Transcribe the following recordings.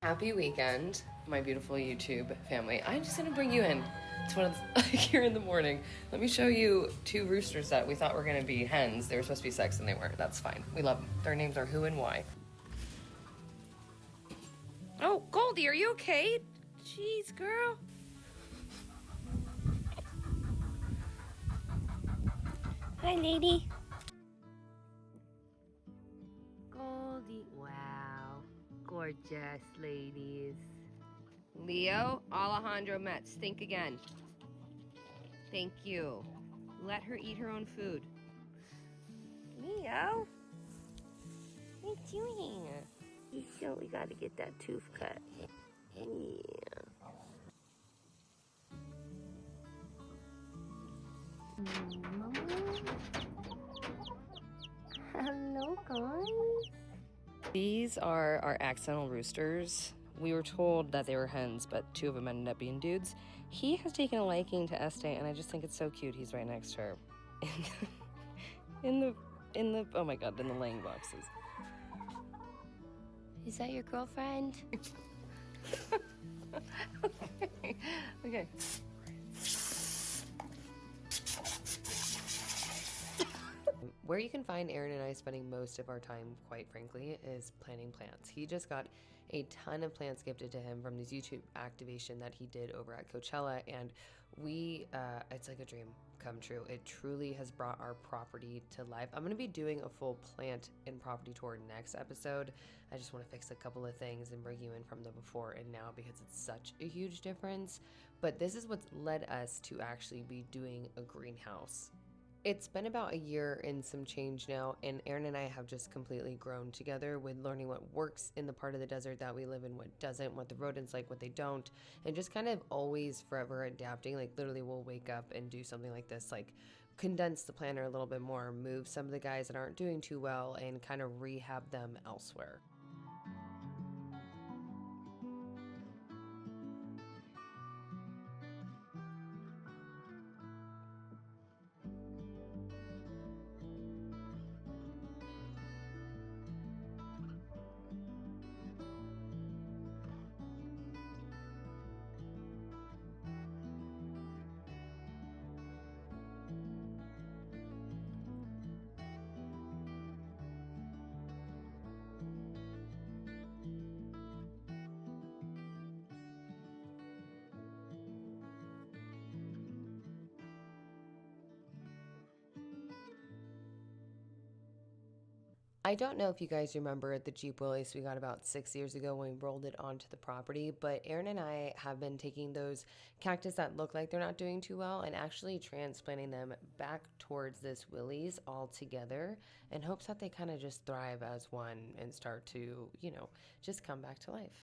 Happy weekend, my beautiful YouTube family. I'm just gonna bring you in. It's one of here in the morning. Let me show you two roosters that we thought were gonna be hens. They were supposed to be six and they weren't. That's fine. We love them. Their names are Who and Why. Oh, Goldie, are you okay? Jeez, girl. Hi, lady. Goldie, wow. Gorgeous ladies. Leo, Alejandro, Metz, think again. Thank you. Let her eat her own food. Leo? What are you doing? So we gotta get that tooth cut. Yeah. Hello, guys. These are our accidental roosters. We were told that they were hens, but two of them ended up being dudes. He has taken a liking to Estee, and I just think it's so cute. He's right next to her. in the oh my god, in the laying boxes. Is that your girlfriend? Okay. Where you can find Aaron and I spending most of our time, quite frankly, is planting plants. He just got a ton of plants gifted to him from this YouTube activation that he did over at Coachella, and it's like a dream come true. It truly has brought our property to life. I'm going to be doing a full plant and property tour next episode. I just want to fix a couple of things and bring you in from the before and now because it's such a huge difference. But this is what's led us to actually be doing a greenhouse. It's been about a year and some change now, and Aaron and I have just completely grown together with learning what works in the part of the desert that we live in, what doesn't, what the rodents like, what they don't, and just kind of always forever adapting. Like literally we'll wake up and do something like this, like condense the planter a little bit more, move some of the guys that aren't doing too well, and kind of rehab them elsewhere. I don't know if you guys remember the Jeep Willys we got about 6 years ago when we rolled it onto the property, but Aaron and I have been taking those cactus that look like they're not doing too well and actually transplanting them back towards this Willys all together in hopes that they kind of just thrive as one and start to, just come back to life.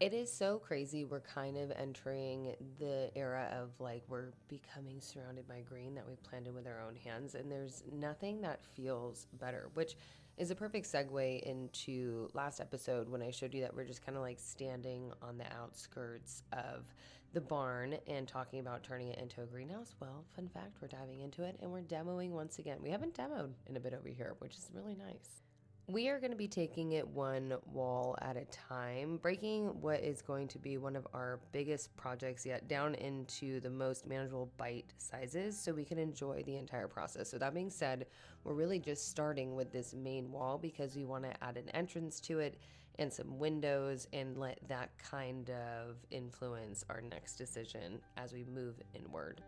It is so crazy. We're kind of entering the era of like we're becoming surrounded by green that we planted with our own hands, and there's nothing that feels better, which is a perfect segue into last episode when I showed you that we're just kind of like standing on the outskirts of the barn and talking about turning it into a greenhouse. Well, fun fact, we're diving into it and we're demoing once again. We haven't demoed in a bit over here, which is really nice. We are going to be taking it one wall at a time, breaking what is going to be one of our biggest projects yet down into the most manageable bite sizes so we can enjoy the entire process. So that being said, we're really just starting with this main wall because we want to add an entrance to it and some windows and let that kind of influence our next decision as we move inward.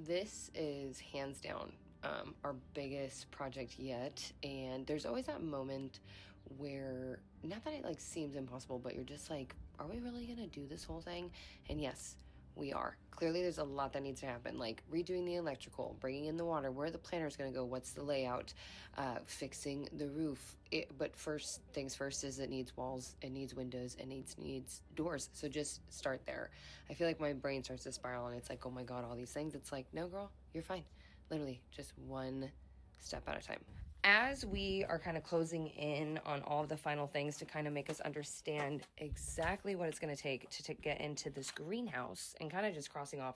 This is hands down our biggest project yet, and there's always that moment where, not that it like seems impossible, but you're just like, are we really gonna do this whole thing? And yes, we are. Clearly there's a lot that needs to happen, like redoing the electrical, bringing in the water, where the planter's gonna go, what's the layout, fixing the roof. But first things first is it needs walls, it needs windows, it needs doors. So just start there. I feel like my brain starts to spiral and it's like, oh my God, all these things. It's like, no girl, you're fine. Literally just one step at a time. As we are kind of closing in on all of the final things to kind of make us understand exactly what it's going to take to get into this greenhouse, and kind of just crossing off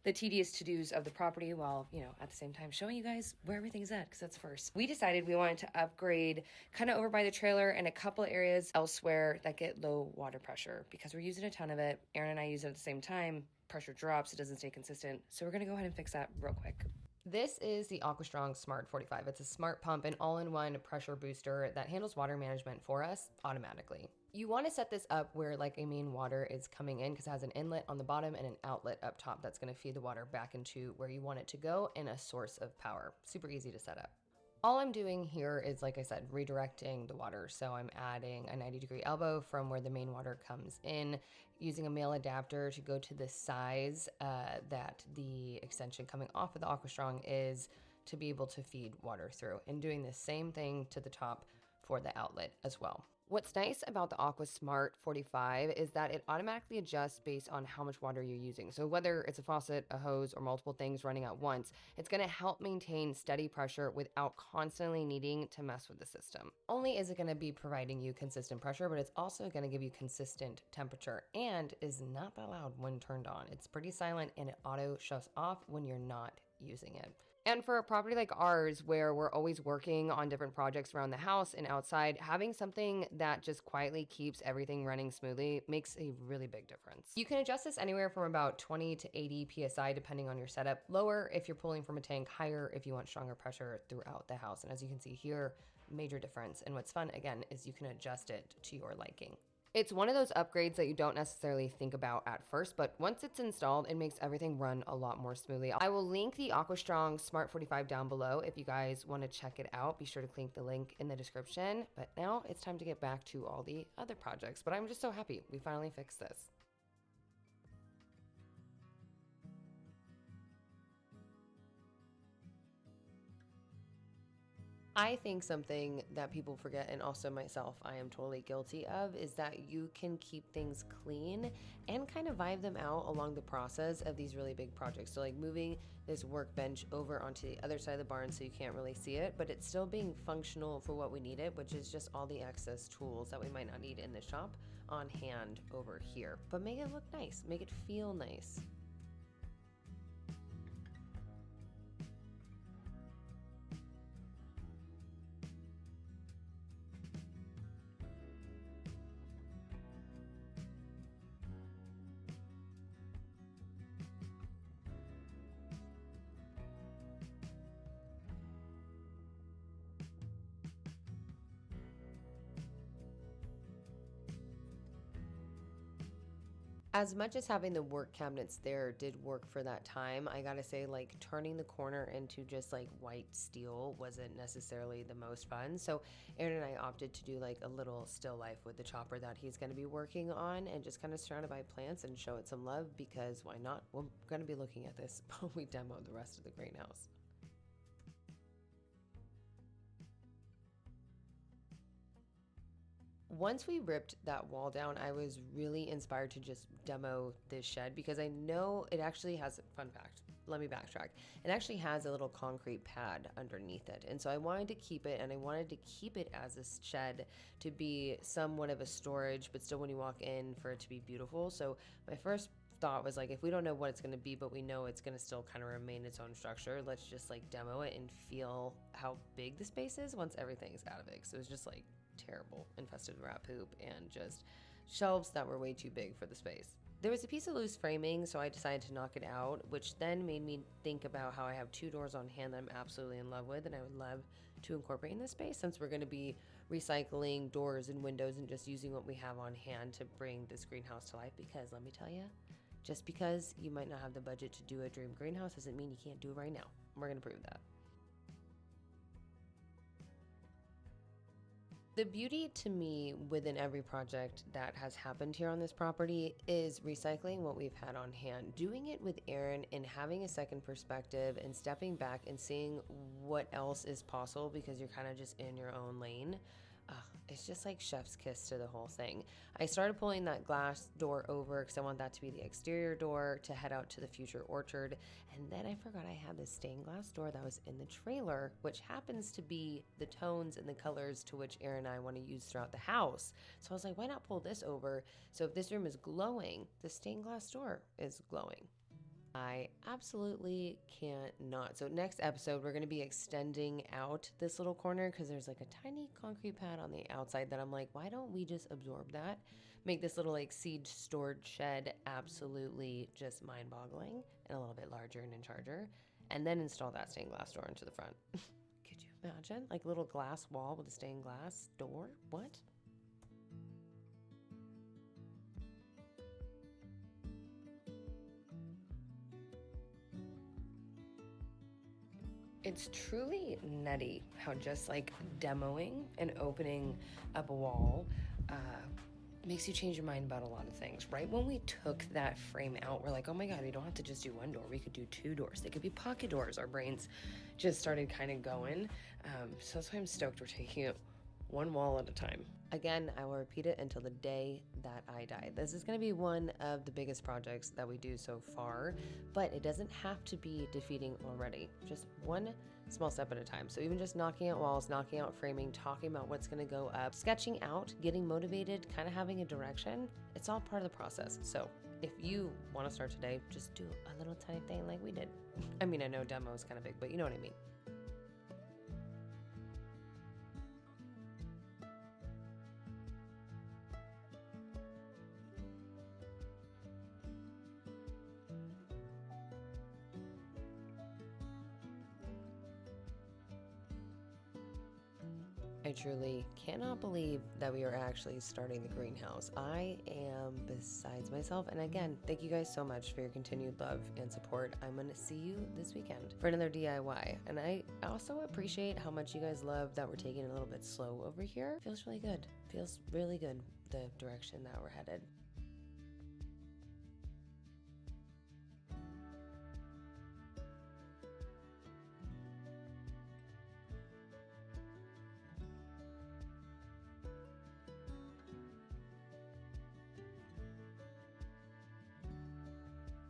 the tedious to-dos of the property while, you know, at the same time showing you guys where everything's at, because that's first. We decided we wanted to upgrade kind of over by the trailer and a couple of areas elsewhere that get low water pressure, because we're using a ton of it. Aaron and I use it at the same time. Pressure drops, it doesn't stay consistent. So we're going to go ahead and fix that real quick. This is the AquaStrong Smart 45. It's a smart pump and all-in-one pressure booster that handles water management for us automatically. You want to set this up where like a main water is coming in, because it has an inlet on the bottom and an outlet up top that's going to feed the water back into where you want it to go, and a source of power. Super easy to set up. All I'm doing here is, like I said, redirecting the water. So I'm adding a 90-degree elbow from where the main water comes in, using a male adapter to go to the size that the extension coming off of the AquaStrong is, to be able to feed water through, and doing the same thing to the top for the outlet as well. What's nice about the AquaSmart 45 is that it automatically adjusts based on how much water you're using. So whether it's a faucet, a hose, or multiple things running at once, it's going to help maintain steady pressure without constantly needing to mess with the system. Only is it going to be providing you consistent pressure, but it's also going to give you consistent temperature, and is not that loud when turned on. It's pretty silent, and it auto shuts off when you're not using it. And for a property like ours, where we're always working on different projects around the house and outside, having something that just quietly keeps everything running smoothly makes a really big difference. You can adjust this anywhere from about 20 to 80 PSI depending on your setup. Lower if you're pulling from a tank, higher if you want stronger pressure throughout the house. And as you can see here, major difference. And what's fun, again, is you can adjust it to your liking. It's one of those upgrades that you don't necessarily think about at first, but once it's installed, it makes everything run a lot more smoothly. I will link the AquaStrong Smart 45 down below if you guys want to check it out. Be sure to click the link in the description. But now it's time to get back to all the other projects. But I'm just so happy we finally fixed this. I think something that people forget, and also myself, I am totally guilty of, is that you can keep things clean and kind of vibe them out along the process of these really big projects. So like moving this workbench over onto the other side of the barn so you can't really see it, but it's still being functional for what we need it, which is just all the excess tools that we might not need in the shop on hand over here. But make it look nice, make it feel nice. As much as having the work cabinets there did work for that time, I gotta say, like, turning the corner into just like white steel wasn't necessarily the most fun. So Aaron and I opted to do like a little still life with the chopper that he's gonna be working on, and just kind of surrounded by plants and show it some love, because why not? We're gonna be looking at this while we demo the rest of the greenhouse. Once we ripped that wall down, I was really inspired to just demo this shed, because I know it actually has, fun fact, let me backtrack. It actually has a little concrete pad underneath it. And so I wanted to keep it, and I wanted to keep it as a shed to be somewhat of a storage, but still when you walk in for it to be beautiful. So my first thought was like, if we don't know what it's going to be, but we know it's going to still kind of remain its own structure, let's just like demo it and feel how big the space is once everything's out of it. So it was just like terrible, infested rat poop, and just shelves that were way too big for the space. There was a piece of loose framing, so I decided to knock it out, which then made me think about how I have two doors on hand that I'm absolutely in love with, and I would love to incorporate in this space, since we're going to be recycling doors and windows and just using what we have on hand to bring this greenhouse to life. Because let me tell you, Just because you might not have the budget to do a dream greenhouse doesn't mean you can't do it right now. We're going to prove that. The beauty to me within every project that has happened here on this property is recycling what we've had on hand. Doing it with Aaron and having a second perspective and stepping back and seeing what else is possible because you're kind of just in your own lane. It's just like chef's kiss to the whole thing. I started pulling that glass door over because I want that to be the exterior door to head out to the future orchard. And then I forgot I had this stained glass door that was in the trailer, which happens to be the tones and the colors to which Aaron and I want to use throughout the house. So I was like, why not pull this over? So if this room is glowing, the stained glass door is glowing. I absolutely can't not. So next episode, we're going to be extending out this little corner because there's like a tiny concrete pad on the outside that I'm like, why don't we just absorb that? Make this little like seed storage shed absolutely just mind-boggling and a little bit larger and in charger. And then install that stained glass door into the front. Could you imagine? Like a little glass wall with a stained glass door? What? It's truly nutty how just like demoing and opening up a wall makes you change your mind about a lot of things. Right when we took that frame out, we're like, oh my God, we don't have to just do one door. We could do two doors. They could be pocket doors. Our brains just started kind of going. So that's why I'm stoked we're taking it one wall at a time. Again, I will repeat it until the day that I die. This is going to be one of the biggest projects that we do so far, but it doesn't have to be defeating already. Just one small step at a time. So even just knocking out walls, knocking out framing, talking about what's going to go up, sketching out, getting motivated, kind of having a direction, it's all part of the process. So if you want to start today, just do a little tiny thing like we did. I mean, I know demo is kind of big, but you know what I mean. I truly cannot believe that we are actually starting the greenhouse. I am besides myself. And again, thank you guys so much for your continued love and support. I'm going to see you this weekend for another DIY. And I also appreciate how much you guys love that we're taking it a little bit slow over here. Feels really good. Feels really good, the direction that we're headed.